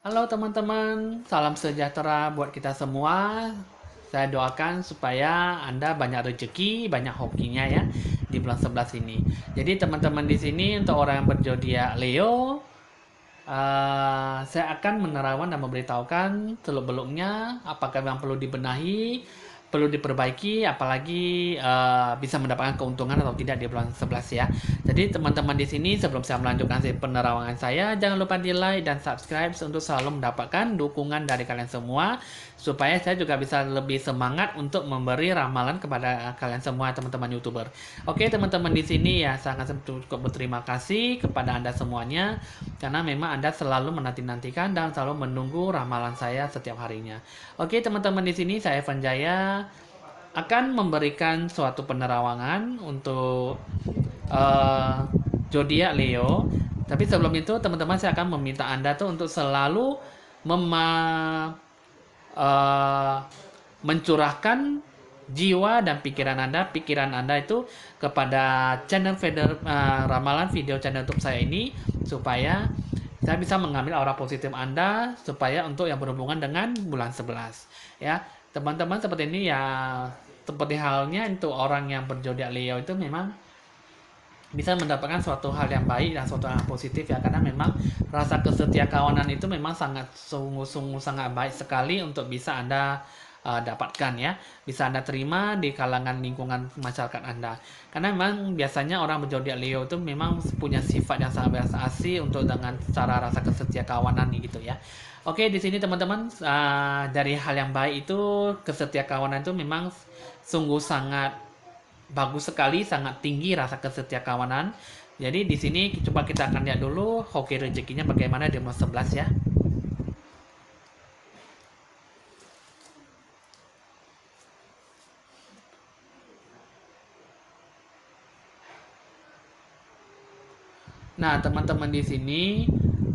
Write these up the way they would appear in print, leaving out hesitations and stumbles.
Halo teman-teman, salam sejahtera buat kita semua. Saya doakan supaya Anda banyak rezeki, banyak hokinya ya di bulan 11 ini. Jadi teman-teman di sini untuk orang yang berzodiak Leo, saya akan menerangkan dan memberitahukan seluk-beluknya apakah memang perlu dibenahi, perlu diperbaiki, apalagi bisa mendapatkan keuntungan atau tidak di bulan 11 ya. Jadi teman-teman di sini sebelum saya melanjutkan penerawangan saya, jangan lupa di like dan subscribe untuk selalu mendapatkan dukungan dari kalian semua supaya saya juga bisa lebih semangat untuk memberi ramalan kepada kalian semua teman-teman YouTuber. Oke teman-teman di sini ya sangat cukup berterima kasih kepada Anda semuanya karena memang Anda selalu menanti-nantikan dan selalu menunggu ramalan saya setiap harinya. Oke teman-teman di sini saya Evan Jaya akan memberikan suatu penerawangan untuk zodiak Leo. Tapi sebelum itu teman-teman saya akan meminta Anda tuh untuk selalu mema uh, mencurahkan jiwa dan pikiran Anda itu kepada channel ramalan video channel YouTube saya ini supaya saya bisa mengambil aura positif Anda supaya untuk yang berhubungan dengan bulan 11 ya. Teman-teman seperti ini ya, seperti halnya untuk orang yang berzodiak Leo itu memang bisa mendapatkan suatu hal yang baik dan suatu hal yang positif ya, karena memang rasa kesetia kawanan itu memang sangat sungguh-sungguh sangat baik sekali untuk bisa Anda dapatkan ya, bisa Anda terima di kalangan lingkungan masyarakat Anda, karena memang biasanya orang berzodiak Leo itu memang punya sifat yang sangat biasa asli untuk dengan cara rasa kesetia kawanan gitu ya. Oke, di sini teman-teman, dari hal yang baik itu kesetia kawanan itu memang sungguh sangat bagus sekali, sangat tinggi rasa kesetiakawanan. Jadi di sini coba kita akan lihat dulu hoki rezekinya bagaimana di nomor 11 ya. Nah, teman-teman di sini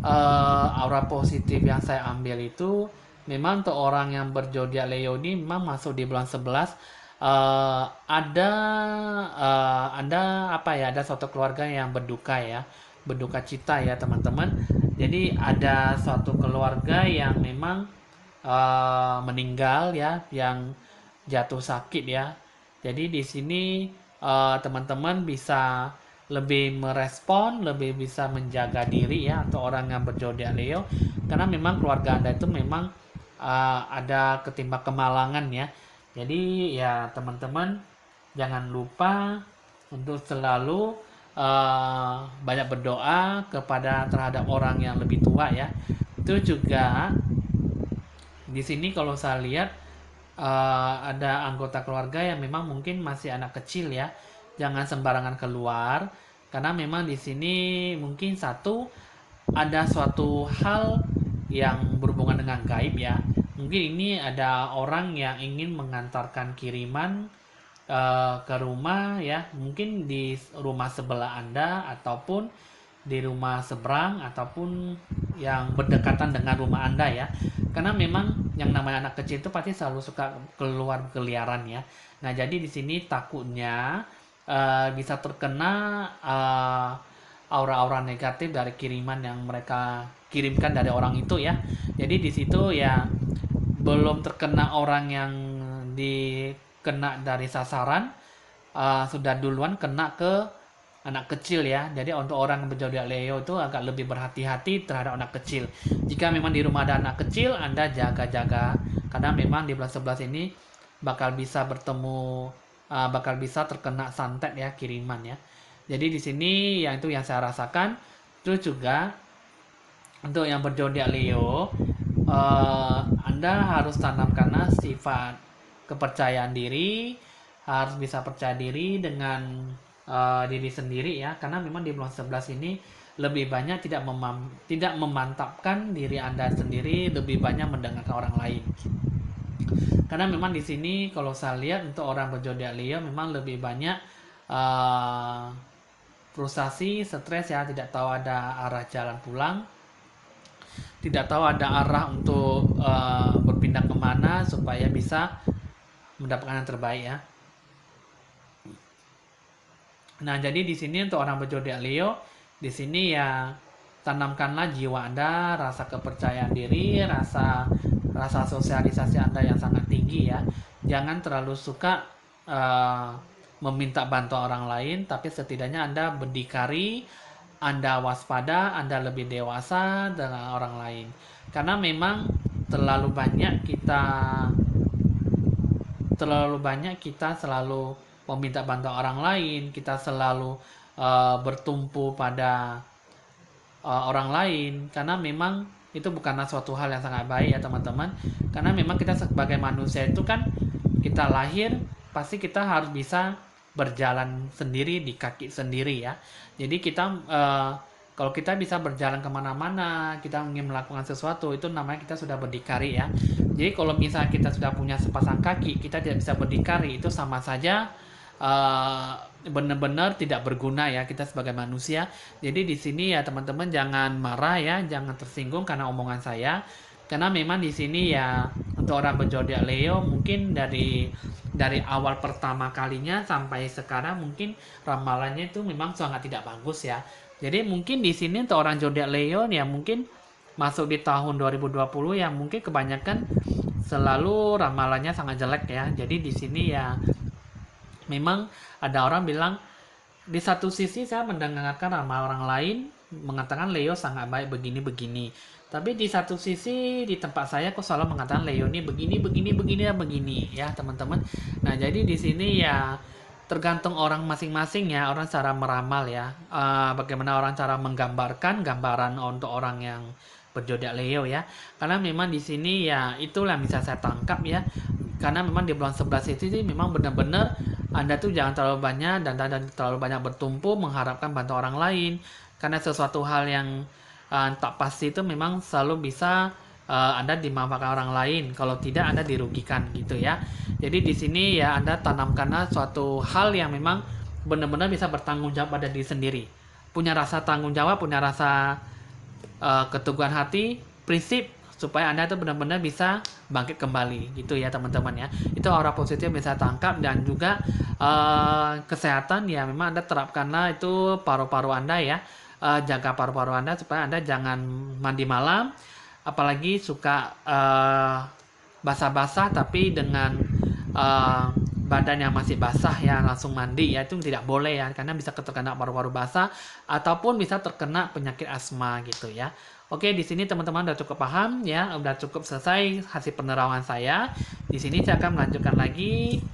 aura positif yang saya ambil itu memang untuk orang yang berzodiak Leo ini memang masuk di bulan 11, ada ada apa ya, ada suatu keluarga yang berduka ya, berduka cita ya teman-teman. Jadi ada suatu keluarga yang memang meninggal ya, yang jatuh sakit ya. Jadi di sini teman-teman bisa lebih merespon, lebih bisa menjaga diri ya untuk orang yang berzodiak Leo, karena memang keluarga Anda itu memang ada ketimpa kemalangan ya. Jadi ya teman-teman jangan lupa untuk selalu banyak berdoa kepada terhadap orang yang lebih tua ya. Itu juga di sini kalau saya lihat ada anggota keluarga yang memang mungkin masih anak kecil ya. Jangan sembarangan keluar karena memang di sini mungkin satu ada suatu hal yang berhubungan dengan gaib ya. Mungkin ini ada orang yang ingin mengantarkan kiriman ke rumah ya, mungkin di rumah sebelah Anda ataupun di rumah seberang ataupun yang berdekatan dengan rumah Anda ya. Karena memang yang namanya anak kecil itu pasti selalu suka keluar keliaran ya. Nah, jadi di sini takutnya bisa terkena aura-aura negatif dari kiriman yang mereka kirimkan dari orang itu ya. Jadi di situ ya belum terkena orang yang dikena dari sasaran, sudah duluan kena ke anak kecil ya. Jadi untuk orang yang berzodiak Leo itu agak lebih berhati-hati terhadap anak kecil. Jika memang di rumah ada anak kecil, Anda jaga-jaga karena memang di bulan 11 ini bakal bisa bertemu, bakal bisa terkena santet ya, kiriman ya. Jadi di sini yang itu yang saya rasakan. Terus juga untuk yang berzodiak Leo, Anda harus tanamkan sifat kepercayaan diri, harus bisa percaya diri dengan diri sendiri ya, karena memang di bulan 11 ini lebih banyak tidak memantapkan diri Anda sendiri, lebih banyak mendengarkan orang lain. Karena memang di sini kalau saya lihat untuk orang berzodiak Leo memang lebih banyak uh, frustasi, stres ya, tidak tahu ada arah jalan pulang, tidak tahu ada arah untuk berpindah kemana supaya bisa mendapatkan yang terbaik ya. Nah, jadi di sini untuk orang berzodiak Leo, di sini ya tanamkanlah jiwa Anda, rasa kepercayaan diri, rasa sosialisasi Anda yang sangat tinggi ya. Jangan terlalu suka meminta bantuan orang lain, tapi setidaknya Anda berdikari, Anda waspada, Anda lebih dewasa dengan orang lain. Karena memang terlalu banyak kita selalu meminta bantuan orang lain, kita selalu bertumpu pada orang lain, karena memang itu bukanlah suatu hal yang sangat baik ya teman-teman. Karena memang kita sebagai manusia itu kan, kita lahir pasti kita harus bisa berjalan sendiri di kaki sendiri ya. Jadi kita kalau kita bisa berjalan kemana-mana, kita ingin melakukan sesuatu, itu namanya kita sudah berdikari ya. Jadi kalau misalnya kita sudah punya sepasang kaki, kita tidak bisa berdikari, itu sama saja benar-benar tidak berguna ya kita sebagai manusia. Jadi di sini ya teman-teman jangan marah ya, jangan tersinggung karena omongan saya. Karena memang di sini ya untuk orang berzodiak Leo mungkin dari awal pertama kalinya sampai sekarang mungkin ramalannya itu memang sangat tidak bagus ya. Jadi mungkin di sini untuk orang zodiak Leo ya mungkin masuk di tahun 2020 ya mungkin kebanyakan selalu ramalannya sangat jelek ya. Jadi di sini ya memang ada orang bilang, di satu sisi saya mendengarkan ramalan orang lain mengatakan Leo sangat baik begini-begini. Tapi di satu sisi di tempat saya kok selalu mengatakan Leo ini begini ya teman-teman. Nah jadi di sini ya tergantung orang masing-masing ya, orang cara meramal ya. Bagaimana orang cara menggambarkan gambaran untuk orang yang berzodiak Leo ya. Karena memang di sini ya itulah yang bisa saya tangkap ya. Karena memang di bulan 11 itu sih memang benar-benar Anda tuh jangan terlalu banyak dan terlalu banyak bertumpu mengharapkan bantuan orang lain. Karena sesuatu hal yang tak pasti itu memang selalu bisa Anda dimanfaatkan orang lain. Kalau tidak Anda dirugikan gitu ya. Jadi di sini ya Anda tanamkanlah suatu hal yang memang benar-benar bisa bertanggung jawab pada diri sendiri. Punya rasa tanggung jawab, punya rasa keteguhan hati, prinsip supaya Anda itu benar-benar bisa bangkit kembali gitu ya teman-teman ya. Itu aura positif yang bisa tangkap. Dan juga kesehatan ya memang Anda terapkanlah itu paru-paru Anda ya. Jaga paru-paru Anda supaya Anda jangan mandi malam, apalagi suka basah-basah tapi dengan badan yang masih basah ya langsung mandi ya, itu tidak boleh ya, karena bisa terkena paru-paru basah ataupun bisa terkena penyakit asma gitu ya. Oke, di sini teman-teman udah cukup paham ya, udah cukup selesai hasil penerawangan saya. Di sini saya akan melanjutkan lagi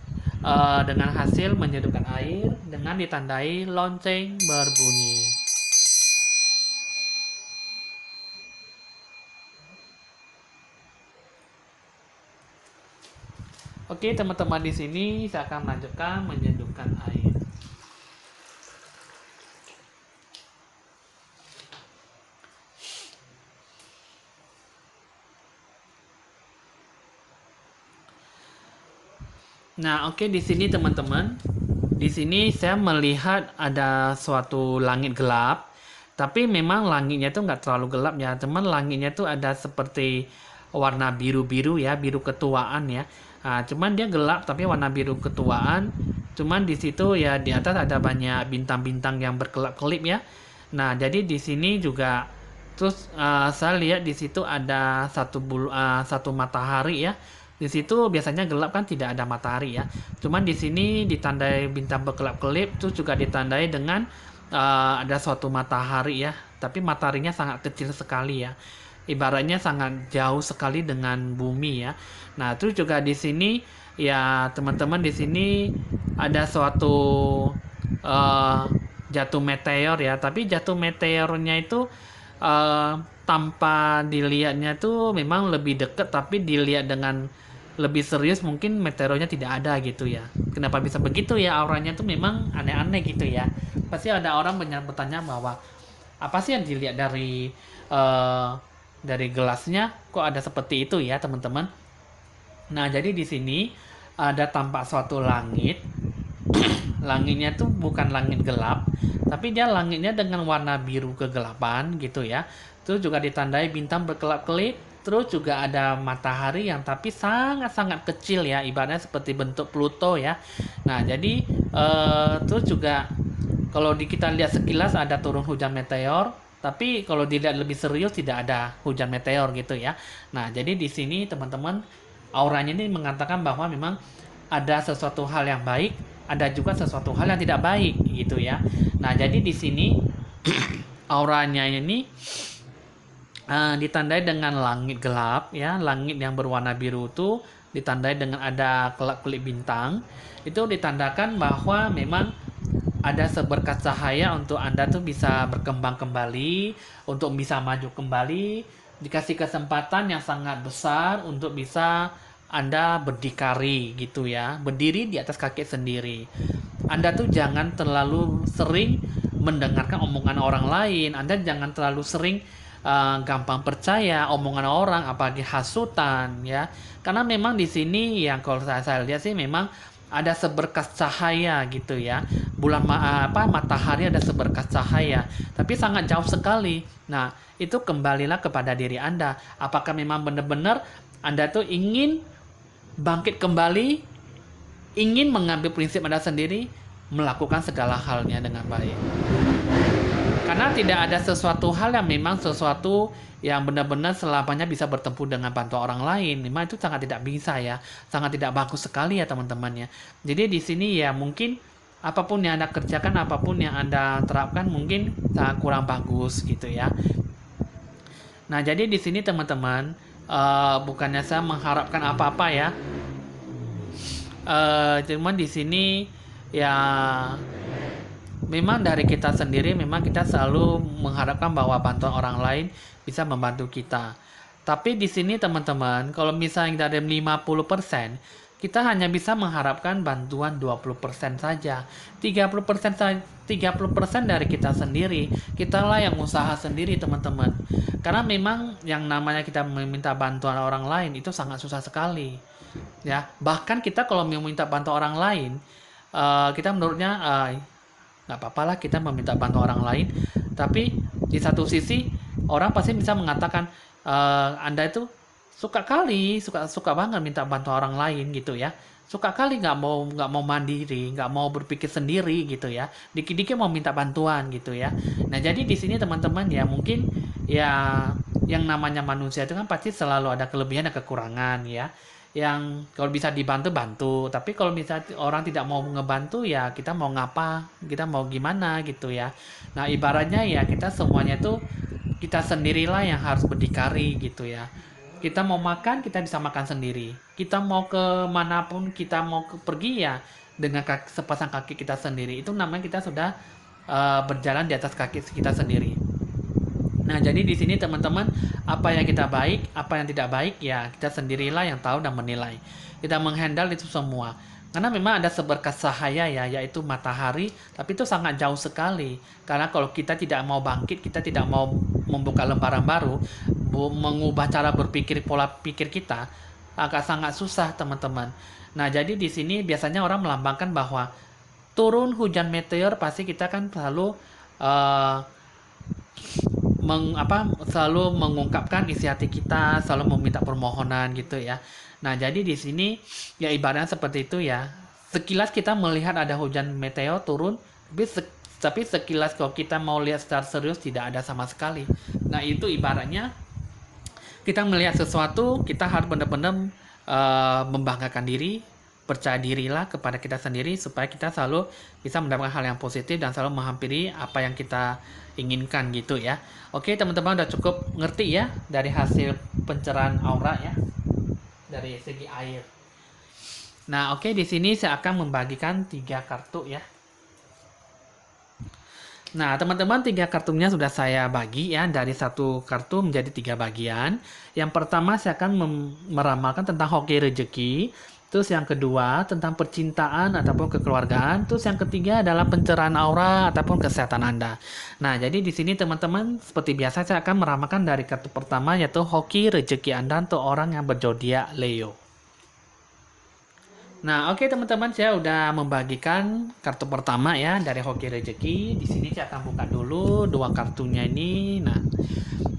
dengan hasil menyedupkan air dengan ditandai lonceng berbunyi. Oke, teman-teman, di sini saya akan melanjutkan menyedupkan air. Nah, oke, di sini teman-teman, di sini saya melihat ada suatu langit gelap, tapi memang langitnya itu nggak terlalu gelap ya, teman. Langitnya itu ada seperti warna biru-biru ya, biru ketuaan ya. Nah, cuman dia gelap tapi warna biru ketuaan. Cuman di situ ya di atas ada banyak bintang-bintang yang berkelap-kelip ya. Nah, jadi di sini juga terus saya lihat di situ ada satu matahari ya. Di situ biasanya gelap kan tidak ada matahari ya. Cuman di sini ditandai bintang berkelap-kelip, terus juga ditandai dengan ada suatu matahari ya. Tapi mataharinya sangat kecil sekali ya. Ibaratnya sangat jauh sekali dengan bumi ya. Nah, terus juga di sini ya teman-teman, di sini ada suatu jatuh meteor ya. Tapi jatuh meteornya itu tanpa dilihatnya tuh memang lebih dekat, tapi dilihat dengan lebih serius mungkin meteornya tidak ada gitu ya. Kenapa bisa begitu ya? Auranya tuh memang aneh-aneh gitu ya. Pasti ada orang bertanya bahwa apa sih yang dilihat dari gelasnya kok ada seperti itu ya teman-teman. Nah, jadi di sini ada tampak suatu langit. Langitnya tuh bukan langit gelap, tapi dia langitnya dengan warna biru kegelapan gitu ya. Terus juga ditandai bintang berkelap-kelip. Terus juga ada matahari yang tapi sangat-sangat kecil ya, ibaratnya seperti bentuk Pluto ya. Nah, jadi terus juga kalau kita lihat sekilas ada turun hujan meteor, Tapi kalau dilihat lebih serius tidak ada hujan meteor gitu ya. Nah, jadi di sini teman-teman auranya ini mengatakan bahwa memang ada sesuatu hal yang baik, ada juga sesuatu hal yang tidak baik gitu ya. Nah, jadi di sini auranya ini ditandai dengan langit gelap ya, langit yang berwarna biru itu ditandai dengan ada kelap-kelip bintang. Itu ditandakan bahwa memang ada seberkas cahaya untuk Anda tuh bisa berkembang kembali, untuk bisa maju kembali, dikasih kesempatan yang sangat besar untuk bisa Anda berdikari gitu ya, berdiri di atas kaki sendiri. Anda tuh jangan terlalu sering mendengarkan omongan orang lain, Anda jangan terlalu sering gampang percaya omongan orang, apalagi hasutan ya. Karena memang di sini yang kalau saya lihat sih memang ada seberkas cahaya gitu ya. Matahari ada seberkas cahaya, tapi sangat jauh sekali. Nah, itu kembalilah kepada diri Anda. Apakah memang benar-benar Anda tuh ingin bangkit kembali, ingin mengambil prinsip Anda sendiri, melakukan segala halnya dengan baik. Karena tidak ada sesuatu hal yang memang sesuatu yang benar-benar selamanya bisa bertemu dengan bantuan orang lain. Memang itu sangat tidak bisa ya, sangat tidak bagus sekali ya teman-teman ya. Jadi di sini ya mungkin apapun yang Anda kerjakan, apapun yang Anda terapkan mungkin sangat kurang bagus gitu ya. Nah, jadi di sini teman-teman bukannya saya mengharapkan apa-apa ya. Cuman di sini ya memang dari kita sendiri memang kita selalu mengharapkan bahwa bantuan orang lain bisa membantu kita. Tapi di sini teman-teman, kalau misalnya dari 50%, kita hanya bisa mengharapkan bantuan 20% saja. 30% 30% dari kita sendiri. Kitalah yang usaha sendiri, teman-teman. Karena memang yang namanya kita meminta bantuan orang lain itu sangat susah sekali. Ya, bahkan kita kalau meminta bantuan orang lain, kita menurutnya nggak apa-apa lah kita meminta bantuan orang lain, tapi di satu sisi orang pasti bisa mengatakan Anda itu suka banget minta bantuan orang lain gitu ya, suka kali nggak mau mandiri, nggak mau berpikir sendiri gitu ya, dikit-dikit mau minta bantuan gitu ya. Nah, jadi di sini teman-teman ya mungkin ya yang namanya manusia itu kan pasti selalu ada kelebihan dan kekurangan ya, yang kalau bisa dibantu bantu, tapi kalau misalnya orang tidak mau ngebantu ya kita mau ngapa, kita mau gimana gitu ya. Nah, ibaratnya ya kita semuanya tuh kita sendirilah yang harus berdikari gitu ya. Kita mau makan kita bisa makan sendiri, kita mau ke manapun kita mau pergi ya dengan sepasang kaki kita sendiri, itu namanya kita sudah berjalan di atas kaki kita sendiri. Nah, jadi di sini teman-teman, apa yang kita baik, apa yang tidak baik, ya kita sendirilah yang tahu dan menilai. Kita menghandle itu semua. Karena memang ada seberkas cahaya ya, yaitu matahari, tapi itu sangat jauh sekali. Karena kalau kita tidak mau bangkit, kita tidak mau membuka lembaran baru, mengubah cara berpikir, pola pikir kita, agak sangat susah teman-teman. Nah, jadi di sini biasanya orang melambangkan bahwa turun hujan meteor pasti kita kan selalu uh, selalu mengungkapkan isi hati kita, selalu meminta permohonan gitu ya. Nah, jadi di sini ya ibaratnya seperti itu ya. Sekilas kita melihat ada hujan meteor turun, tapi sekilas kalau kita mau lihat secara serius tidak ada sama sekali. Nah, itu ibaratnya kita melihat sesuatu, kita harus benar-benar membanggakan diri, percaya dirilah kepada kita sendiri supaya kita selalu bisa mendapatkan hal yang positif dan selalu menghampiri apa yang kita inginkan gitu ya. Oke, teman-teman udah cukup ngerti ya dari hasil pencerahan aura ya dari segi air. Nah, oke, di sini saya akan membagikan 3 kartu ya. Nah, teman-teman 3 kartunya sudah saya bagi ya, dari 1 kartu menjadi 3 bagian. Yang pertama saya akan meramalkan tentang hoki rezeki. Terus yang kedua tentang percintaan ataupun kekeluargaan. Terus yang ketiga adalah pencerahan aura ataupun kesehatan Anda. Nah, jadi di sini teman-teman seperti biasa saya akan meramalkan dari kartu pertama yaitu hoki rezeki Anda untuk orang yang berzodiak Leo. Nah, oke teman-teman, saya udah membagikan kartu pertama ya dari hoki rezeki. Di sini saya akan buka dulu 2 kartunya ini.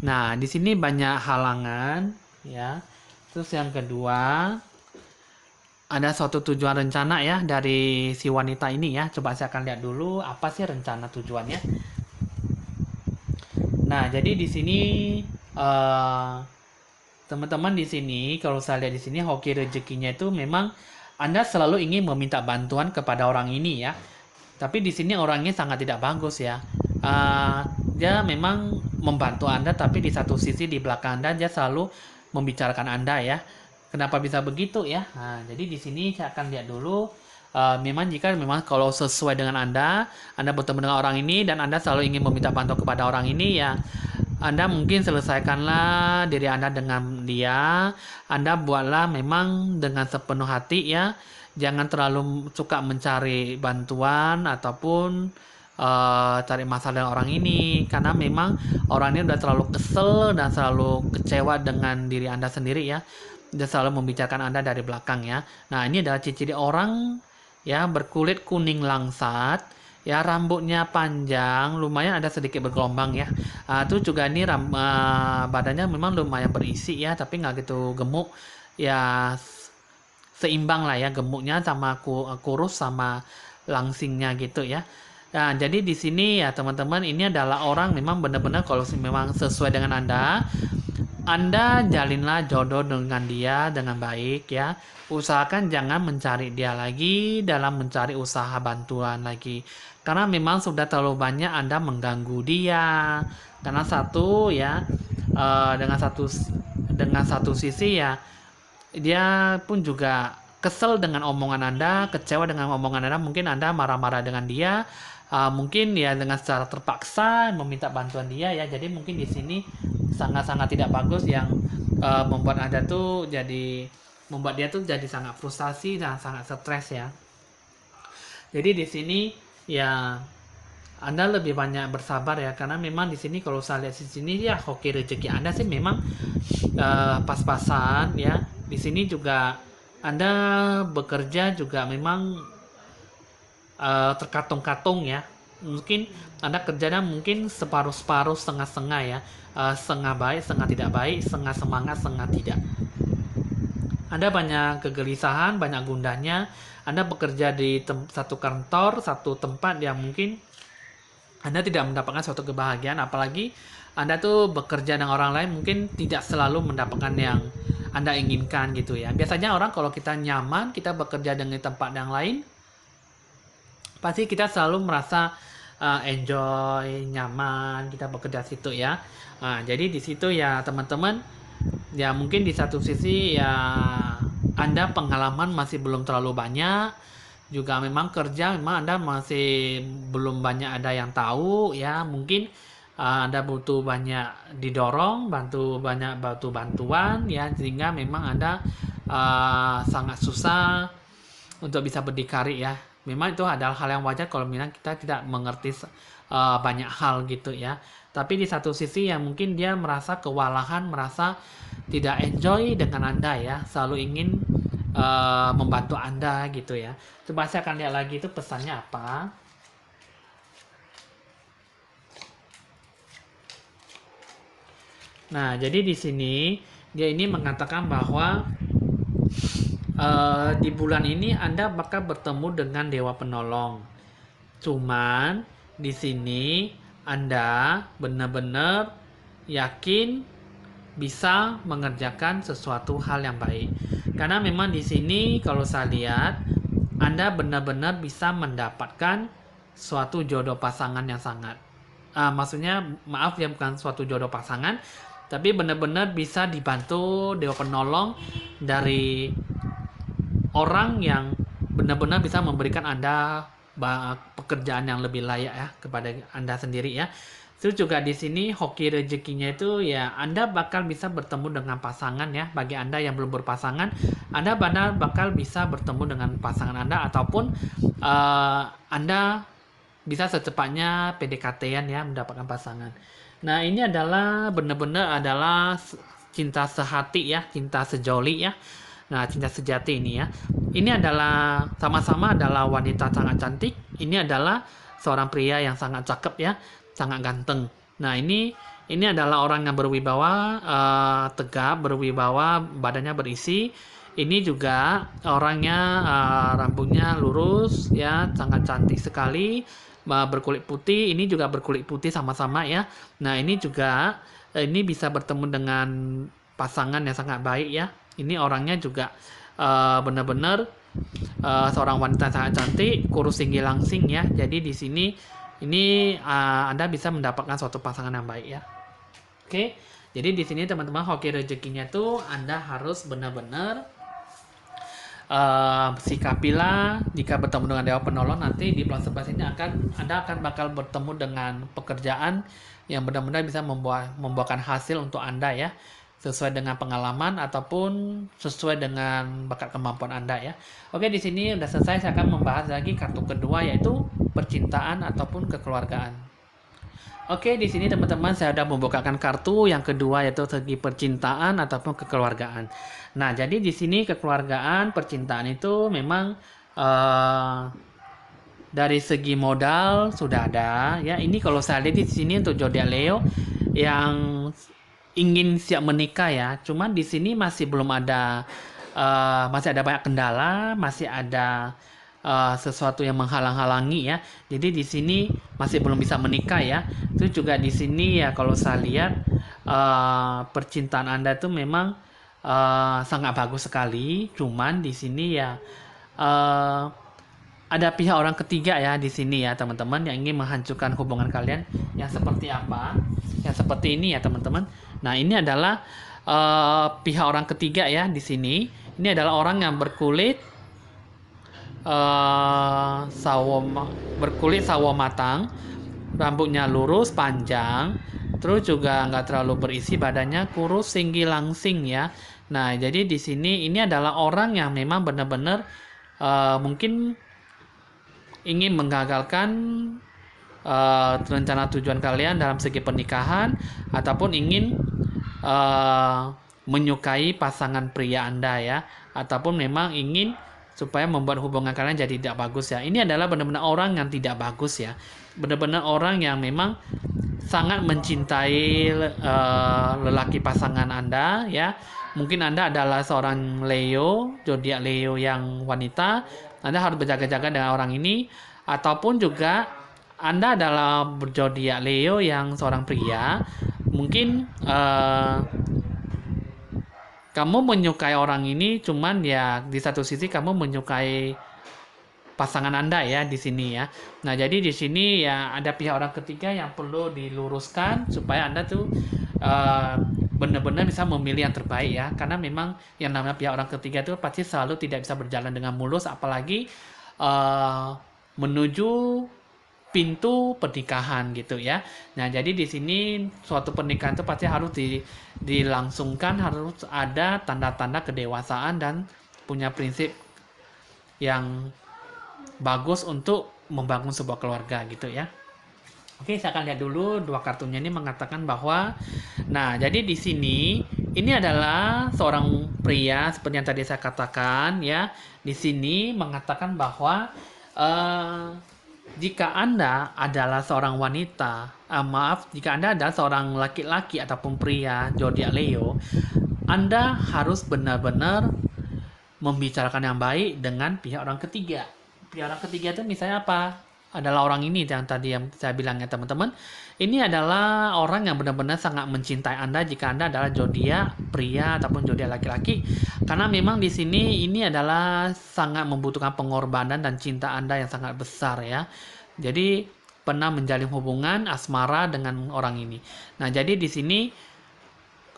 Nah, di sini banyak halangan ya. Terus yang kedua ada suatu tujuan rencana ya dari si wanita ini ya. Coba saya akan lihat dulu apa sih rencana tujuannya. Nah, Nah, jadi di sini eh, teman-teman di sini kalau saya lihat di sini hoki rezekinya itu memang Anda selalu ingin meminta bantuan kepada orang ini ya. Tapi di sini orangnya sangat tidak bagus ya. Uh, Dia memang membantu Anda, tapi di satu sisi di belakang Anda dia selalu membicarakan Anda ya. Kenapa bisa begitu ya? Nah, jadi di sini saya akan lihat dulu. Memang jika memang kalau sesuai dengan Anda bertemu dengan orang ini dan Anda selalu ingin meminta bantuan kepada orang ini ya, Anda mungkin selesaikanlah diri Anda dengan dia. Anda buatlah memang dengan sepenuh hati ya. Jangan terlalu suka mencari bantuan ataupun cari masalah dengan orang ini, karena memang orang ini udah terlalu kesel dan selalu kecewa dengan diri Anda sendiri ya. Dia selalu membicarakan Anda dari belakang ya. Nah, ini adalah ciri-ciri orang ya berkulit kuning langsat ya, rambutnya panjang, lumayan ada sedikit bergelombang ya. Itu juga ini badannya memang lumayan berisi ya, tapi nggak gitu gemuk ya, seimbang lah ya gemuknya sama kurus sama langsingnya gitu ya. Nah, jadi di sini ya teman-teman, ini adalah orang memang benar-benar kalau memang sesuai dengan Anda jalinlah jodoh dengan dia dengan baik ya. Usahakan jangan mencari dia lagi dalam mencari usaha bantuan lagi. Karena memang sudah terlalu banyak Anda mengganggu dia. Karena satu ya, dengan satu sisi ya, dia pun juga kesel dengan omongan Anda, kecewa dengan omongan Anda, mungkin Anda marah-marah dengan dia, mungkin ya dengan secara terpaksa meminta bantuan dia ya. Jadi mungkin di sini sangat-sangat tidak bagus yang membuat Anda tuh jadi membuat dia tuh jadi sangat frustasi dan sangat stres ya. Jadi di sini ya Anda lebih banyak bersabar ya, karena memang di sini kalau saya lihat di sini ya hoki rezeki Anda sih memang pas-pasan ya. Di sini juga Anda bekerja juga memang terkatung-katung ya. Mungkin Anda kerjanya mungkin separuh-separuh, setengah-setengah ya. Setengah baik, setengah tidak baik, setengah semangat, setengah tidak. Anda banyak kegelisahan, banyak gundahnya. Anda bekerja di satu kantor, satu tempat yang mungkin Anda tidak mendapatkan suatu kebahagiaan, apalagi Anda tuh bekerja dengan orang lain mungkin tidak selalu mendapatkan yang Anda inginkan gitu ya. Biasanya orang kalau kita nyaman, kita bekerja dengan tempat yang lain, pasti kita selalu merasa enjoy, nyaman, kita bekerja situ ya. Nah, jadi di situ ya teman-teman, ya mungkin di satu sisi ya Anda pengalaman masih belum terlalu banyak, juga memang kerja memang Anda masih belum banyak ada yang tahu ya, mungkin Anda butuh banyak didorong, banyak bantuan ya, sehingga memang Anda sangat susah untuk bisa berdikari ya. Memang itu adalah hal yang wajar kalau memang kita tidak mengerti banyak hal gitu ya. Tapi di satu sisi yang mungkin dia merasa kewalahan, merasa tidak enjoy dengan Anda ya, selalu ingin membantu Anda gitu ya. Coba saya akan lihat lagi itu pesannya apa. Nah, jadi di sini dia ini mengatakan bahwa di bulan ini Anda bakal bertemu dengan Dewa Penolong. Cuman di sini Anda benar-benar yakin bisa mengerjakan sesuatu hal yang baik. Karena memang di sini kalau saya lihat Anda benar-benar bisa mendapatkan suatu jodoh pasangan yang sangat maksudnya maaf ya, bukan suatu jodoh pasangan, tapi benar-benar bisa dibantu Dewa Penolong dari orang yang benar-benar bisa memberikan Anda pekerjaan yang lebih layak ya kepada Anda sendiri ya. Terus juga di sini hoki rezekinya itu ya Anda bakal bisa bertemu dengan pasangan ya. Bagi Anda yang belum berpasangan, Anda bakal bisa bertemu dengan pasangan Anda, ataupun Anda bisa secepatnya PDKT-an ya, mendapatkan pasangan. Nah, ini adalah benar-benar adalah cinta sehati ya, cinta sejoli ya. Nah, cinta sejati ini ya. Ini adalah sama-sama adalah wanita sangat cantik. Ini adalah seorang pria yang sangat cakep ya, sangat ganteng. Nah, ini adalah orang yang berwibawa, tegap, berwibawa, badannya berisi. Ini juga orangnya rambutnya lurus ya, sangat cantik sekali. berkulit putih, ini juga berkulit putih sama-sama ya. Nah, ini juga ini bisa bertemu dengan pasangan yang sangat baik ya. Ini orangnya juga benar-benar seorang wanita sangat cantik, kurus tinggi langsing ya. Jadi di sini ini Anda bisa mendapatkan suatu pasangan yang baik ya. Oke. Jadi di sini teman-teman hoki rezekinya tuh Anda harus benar-benar sikapilah jika bertemu dengan dewa penolong, nanti di bulan 11 ini Anda akan bakal bertemu dengan pekerjaan yang benar-benar bisa membuahkan hasil untuk Anda ya, sesuai dengan pengalaman ataupun sesuai dengan bakat kemampuan Anda ya. Oke, di sini udah selesai. Saya akan membahas lagi kartu kedua, yaitu percintaan ataupun kekeluargaan. Oke, di sini teman-teman saya sudah membukakan kartu yang kedua, yaitu segi percintaan ataupun kekeluargaan. Nah, jadi di sini kekeluargaan, percintaan itu memang dari segi modal sudah ada ya. Ini kalau saya lihat di sini untuk zodiak Leo yang ingin siap menikah ya. Cuman di sini masih belum ada masih ada banyak kendala, masih ada sesuatu yang menghalang-halangi ya. Jadi di sini masih belum bisa menikah ya. Itu juga di sini ya, kalau saya lihat percintaan Anda itu memang sangat bagus sekali. Cuman di sini ya ada pihak orang ketiga ya di sini ya teman-teman, yang ingin menghancurkan hubungan kalian. Yang seperti apa? Yang seperti ini ya teman-teman. Nah, ini adalah pihak orang ketiga ya di sini. Ini adalah orang yang berkulit sawo matang, rambutnya lurus panjang, terus juga nggak terlalu berisi, badannya kurus tinggi langsing ya. Nah, jadi di sini ini adalah orang yang memang benar-benar mungkin ingin menggagalkan rencana tujuan kalian dalam segi pernikahan, ataupun ingin menyukai pasangan pria Anda ya, ataupun memang ingin supaya membuat hubungan kalian jadi tidak bagus ya. Ini adalah benar-benar orang yang tidak bagus ya, benar-benar orang yang memang sangat mencintai lelaki pasangan Anda ya. Mungkin Anda adalah seorang Leo, zodiak Leo yang wanita, Anda harus berjaga-jaga dengan orang ini. Ataupun juga Anda adalah zodiak Leo yang seorang pria, mungkin kamu menyukai orang ini, cuman ya di satu sisi kamu menyukai pasangan Anda ya di sini ya. Nah, jadi di sini ya ada pihak orang ketiga yang perlu diluruskan supaya Anda tuh benar-benar bisa memilih yang terbaik ya. Karena memang yang namanya pihak orang ketiga itu pasti selalu tidak bisa berjalan dengan mulus, apalagi menuju pintu pernikahan gitu ya. Nah, jadi di sini suatu pernikahan itu pasti harus dilangsungkan, harus ada tanda-tanda kedewasaan dan punya prinsip yang bagus untuk membangun sebuah keluarga gitu ya. Oke, saya akan lihat dulu dua kartunya ini mengatakan bahwa, nah, jadi di sini ini adalah seorang pria seperti yang tadi saya katakan ya. Di sini mengatakan bahwa jika Anda adalah seorang wanita, jika Anda adalah seorang laki-laki ataupun pria zodiak Leo, Anda harus benar-benar membicarakan yang baik dengan pihak orang ketiga. Pihak orang ketiga itu misalnya apa? Adalah orang ini yang tadi yang saya bilang ya teman-teman. Ini adalah orang yang benar-benar sangat mencintai Anda jika Anda adalah zodiak pria ataupun zodiak laki-laki. Karena memang di sini ini adalah sangat membutuhkan pengorbanan dan cinta Anda yang sangat besar ya. Jadi pernah menjalin hubungan asmara dengan orang ini. Nah, jadi di sini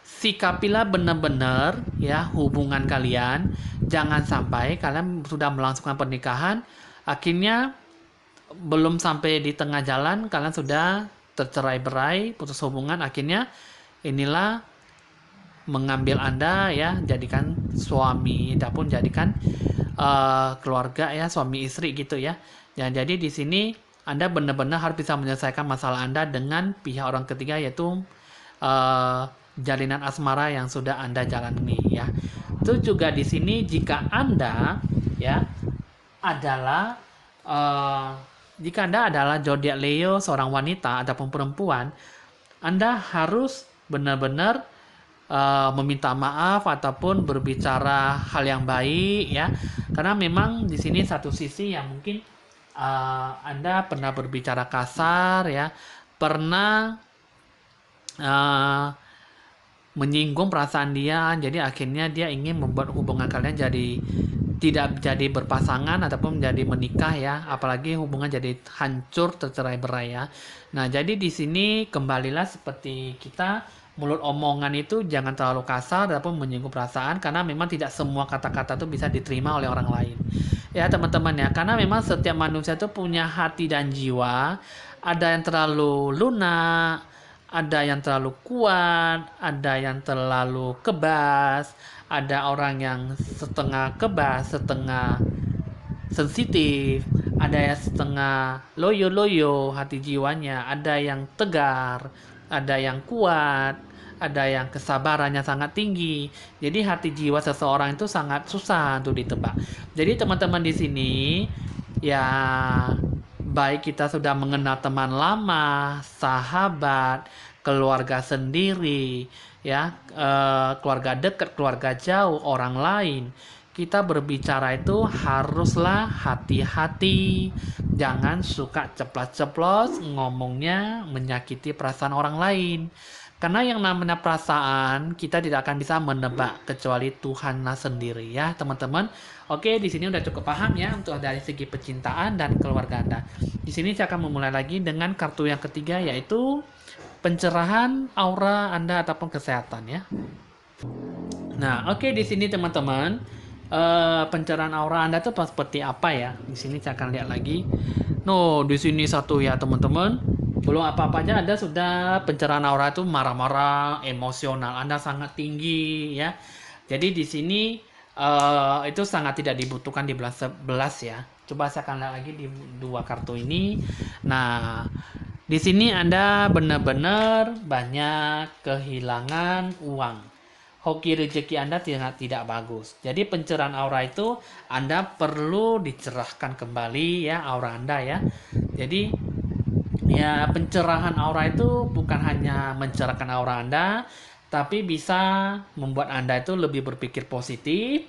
sikapilah benar-benar ya hubungan kalian. Jangan sampai kalian sudah melangsungkan pernikahan, akhirnya belum sampai di tengah jalan kalian sudah tercerai-berai, putus hubungan, akhirnya inilah mengambil Anda ya, jadikan suami ataupun jadikan keluarga ya, suami istri gitu ya. Dan jadi di sini Anda benar-benar harus bisa menyelesaikan masalah Anda dengan pihak orang ketiga, yaitu jalinan asmara yang sudah Anda jalani ya. Itu juga di sini jika Anda ya adalah jika Anda adalah zodiak Leo, seorang wanita ataupun perempuan, Anda harus benar-benar meminta maaf ataupun berbicara hal yang baik ya. Karena memang di sini satu sisi yang mungkin Anda pernah berbicara kasar ya, pernah uh, menyinggung perasaan dia, jadi akhirnya dia ingin membuat hubungan kalian jadi tidak jadi berpasangan ataupun menjadi menikah ya, apalagi hubungan jadi hancur tercerai-berai ya. Nah, jadi di sini kembalilah seperti kita, mulut omongan itu jangan terlalu kasar ataupun menyinggung perasaan, karena memang tidak semua kata-kata itu bisa diterima oleh orang lain. Ya, teman-teman ya, karena memang setiap manusia itu punya hati dan jiwa, ada yang terlalu lunak, ada yang terlalu kuat, ada yang terlalu kebas, ada orang yang setengah kebas, setengah sensitif, ada yang setengah loyo-loyo hati jiwanya, ada yang tegar, ada yang kuat, ada yang kesabarannya sangat tinggi. Jadi hati jiwa seseorang itu sangat susah untuk ditebak. Jadi teman-teman di sini ya, baik kita sudah mengenal teman lama, sahabat, keluarga sendiri, ya, keluarga dekat, keluarga jauh, orang lain. Kita berbicara itu haruslah hati-hati, jangan suka ceplas-ceplos ngomongnya menyakiti perasaan orang lain. Karena yang namanya perasaan kita tidak akan bisa menebak kecuali Tuhanlah sendiri ya, teman-teman. Oke, di sini udah cukup paham ya untuk dari segi percintaan dan keluarga Anda. Di sini saya akan memulai lagi dengan kartu yang ketiga, yaitu pencerahan aura Anda ataupun kesehatan ya. Nah, oke, di sini teman-teman, pencerahan aura Anda itu seperti apa ya? Di sini saya akan lihat lagi. No, di sini satu ya teman-teman. Belum apa-apa aja Anda sudah pencerahan aura itu marah-marah, emosional Anda sangat tinggi ya. Jadi di sini itu sangat tidak dibutuhkan di belas 11 ya. Coba saya akan lihat lagi di dua kartu ini. Nah, di sini Anda benar-benar banyak kehilangan uang. Hoki rezeki Anda tidak bagus. Jadi pencerahan aura itu Anda perlu dicerahkan kembali ya aura Anda ya. Jadi ya, pencerahan aura itu bukan hanya mencerahkan aura Anda, tapi bisa membuat Anda itu lebih berpikir positif,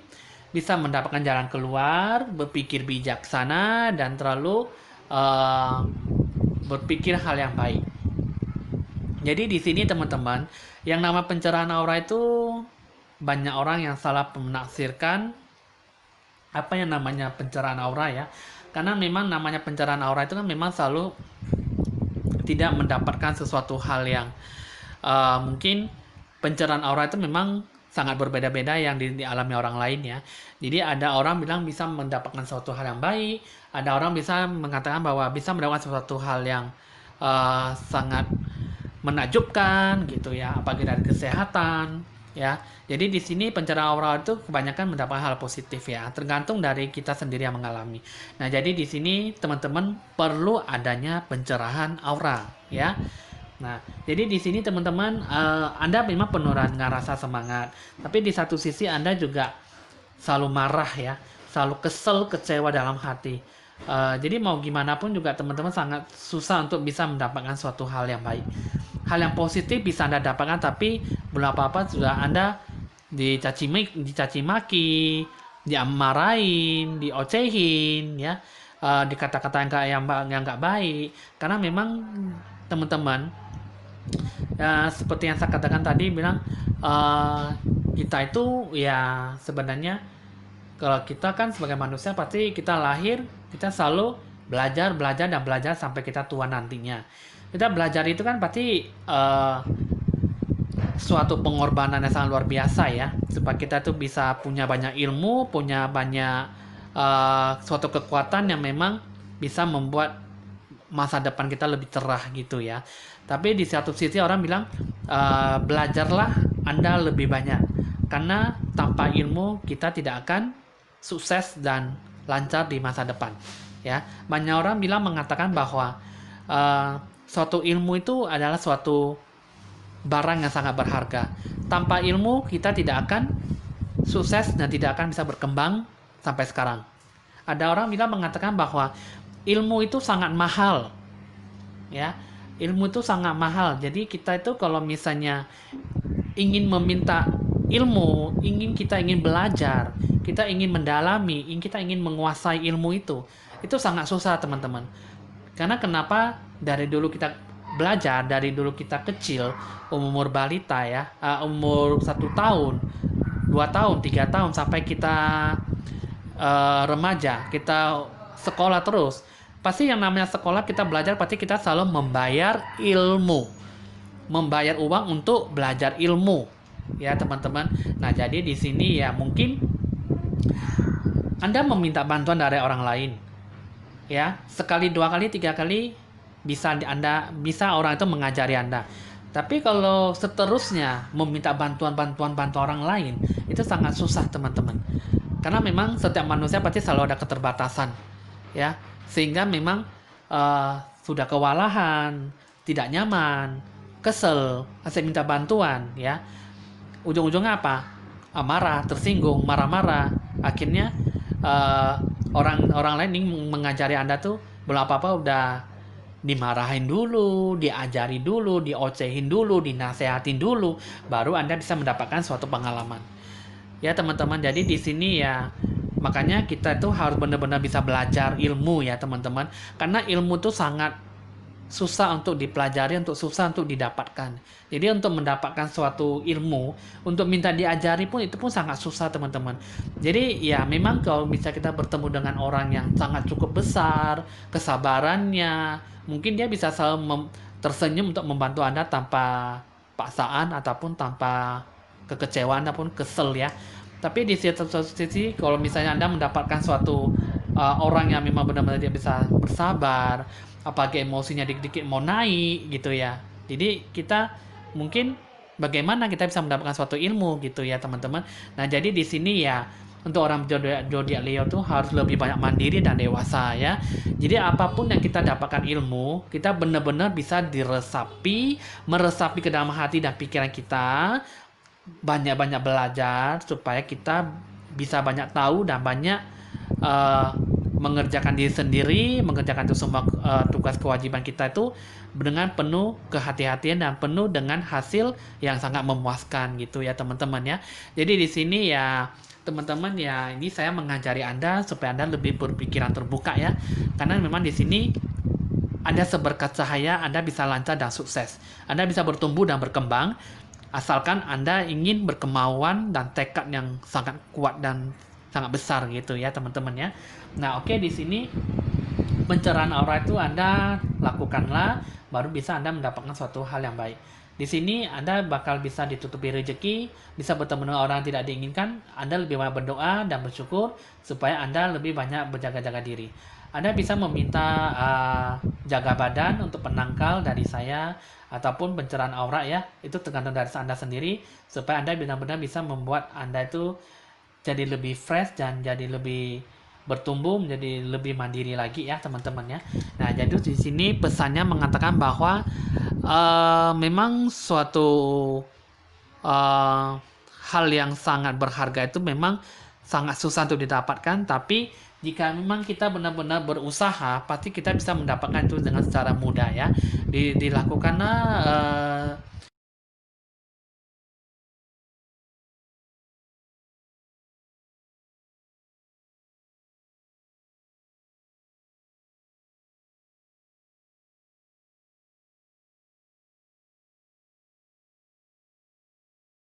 bisa mendapatkan jalan keluar, berpikir bijaksana, dan terlalu berpikir hal yang baik. Jadi di sini teman-teman, yang nama pencerahan aura itu banyak orang yang salah menafsirkan apa yang namanya pencerahan aura ya. Karena memang namanya pencerahan aura itu kan memang selalu tidak mendapatkan sesuatu hal yang mungkin pencerahan aura itu memang sangat berbeda-beda yang dialami orang lain ya. Jadi ada orang bilang bisa mendapatkan sesuatu hal yang baik, ada orang bisa mengatakan bahwa bisa mendapatkan sesuatu hal yang sangat menakjubkan gitu ya, apalagi dari kesehatan ya. Jadi di sini pencerahan aura itu kebanyakan mendapatkan hal positif ya, tergantung dari kita sendiri yang mengalami. Nah, jadi di sini teman-teman perlu adanya pencerahan aura ya. Nah, jadi di sini teman-teman Anda memang penuh ngerasa semangat, tapi di satu sisi Anda juga selalu marah ya, selalu kesel, kecewa dalam hati. Jadi mau gimana pun juga teman-teman sangat susah untuk bisa mendapatkan suatu hal yang baik. Hal yang positif bisa Anda dapatkan, tapi belum apa-apa sudah Anda dicaci maki, diamarahin, diocehin, ya, dikata-kata yang nggak baik. Karena memang teman-teman, ya, seperti yang saya katakan tadi bilang, kita itu ya sebenarnya kalau kita kan sebagai manusia pasti kita lahir, kita selalu belajar, belajar, dan belajar sampai kita tua nantinya. Kita belajar itu kan pasti suatu pengorbanan yang sangat luar biasa ya, supaya kita tuh bisa punya banyak ilmu, punya banyak suatu kekuatan yang memang bisa membuat masa depan kita lebih cerah gitu ya. Tapi di satu sisi orang bilang belajarlah Anda lebih banyak, karena tanpa ilmu kita tidak akan sukses dan lancar di masa depan ya. Banyak orang bilang mengatakan bahwa suatu ilmu itu adalah suatu barang yang sangat berharga. Tanpa ilmu kita tidak akan sukses dan tidak akan bisa berkembang sampai sekarang. Ada orang bilang mengatakan bahwa ilmu itu sangat mahal ya. Ilmu itu sangat mahal. Jadi kita itu kalau misalnya ingin meminta ilmu, kita ingin belajar, kita ingin mendalami, kita ingin menguasai ilmu itu sangat susah teman-teman. Karena kenapa? Dari dulu kita belajar, dari dulu kita kecil, umur balita ya, umur 1 tahun, 2 tahun, 3 tahun, sampai kita remaja, kita sekolah terus. Pasti yang namanya sekolah kita belajar, pasti kita selalu membayar ilmu, membayar uang untuk belajar ilmu, ya teman-teman. Nah jadi di sini ya mungkin Anda meminta bantuan dari orang lain, ya sekali, 2 kali, 3 kali bisa orang itu mengajari Anda. Tapi kalau seterusnya meminta bantuan orang lain, itu sangat susah teman-teman. Karena memang setiap manusia pasti selalu ada keterbatasan, ya. Sehingga memang sudah kewalahan, tidak nyaman, kesel, asik minta bantuan, ya. Ujung-ujungnya apa? Marah, tersinggung, marah-marah. Akhirnya orang lain ingin mengajari Anda tuh belum apa-apa udah dimarahin dulu, diajari dulu, diocehin dulu, dinasehatin dulu, baru Anda bisa mendapatkan suatu pengalaman. Ya teman-teman, jadi di sini ya makanya kita tuh harus benar-benar bisa belajar ilmu ya teman-teman. Karena ilmu tuh sangat susah untuk dipelajari, susah untuk didapatkan. Jadi untuk mendapatkan suatu ilmu, untuk minta diajari pun itu pun sangat susah teman-teman. Jadi ya memang kalau bisa kita bertemu dengan orang yang sangat cukup besar, kesabarannya, mungkin dia bisa selalu tersenyum untuk membantu Anda tanpa paksaan ataupun tanpa kekecewaan ataupun kesel ya. Tapi di satu sisi kalau misalnya Anda mendapatkan suatu orang yang memang benar-benar dia bisa bersabar, apalagi emosinya dikit-dikit mau naik gitu ya. Jadi kita mungkin bagaimana kita bisa mendapatkan suatu ilmu gitu ya teman-teman. Nah jadi di sini ya untuk orang zodiak Leo tuh harus lebih banyak mandiri dan dewasa ya. Jadi apapun yang kita dapatkan ilmu, kita benar-benar bisa meresapi ke dalam hati dan pikiran kita, banyak-banyak belajar supaya kita bisa banyak tahu dan banyak mengerjakan diri sendiri, mengerjakan itu semua tugas kewajiban kita itu dengan penuh kehati-hatian dan penuh dengan hasil yang sangat memuaskan gitu ya teman-teman ya. Jadi di sini ya teman-teman ya ini saya mengajari Anda supaya Anda lebih berpikiran terbuka ya. Karena memang di sini Anda seberkat cahaya, Anda bisa lancar dan sukses. Anda bisa bertumbuh dan berkembang asalkan Anda ingin berkemauan dan tekad yang sangat kuat dan sangat besar gitu ya teman-teman ya. Nah oke, di sini pencerahan aura itu Anda lakukanlah, baru bisa Anda mendapatkan suatu hal yang baik. Di sini Anda bakal bisa ditutupi rezeki, bisa bertemu dengan orang yang tidak diinginkan. Anda lebih banyak berdoa dan bersyukur supaya Anda lebih banyak berjaga-jaga diri. Anda bisa meminta jaga badan untuk penangkal dari saya ataupun pencerahan aura ya. Itu tergantung dari Anda sendiri supaya Anda benar-benar bisa membuat Anda itu jadi lebih fresh dan jadi lebih bertumbuh menjadi lebih mandiri lagi ya teman-teman ya. Nah jadi di sini pesannya mengatakan bahwa memang suatu hal yang sangat berharga itu memang sangat susah untuk didapatkan, tapi jika memang kita benar-benar berusaha, pasti kita bisa mendapatkan itu dengan secara mudah ya. Dilakukanlah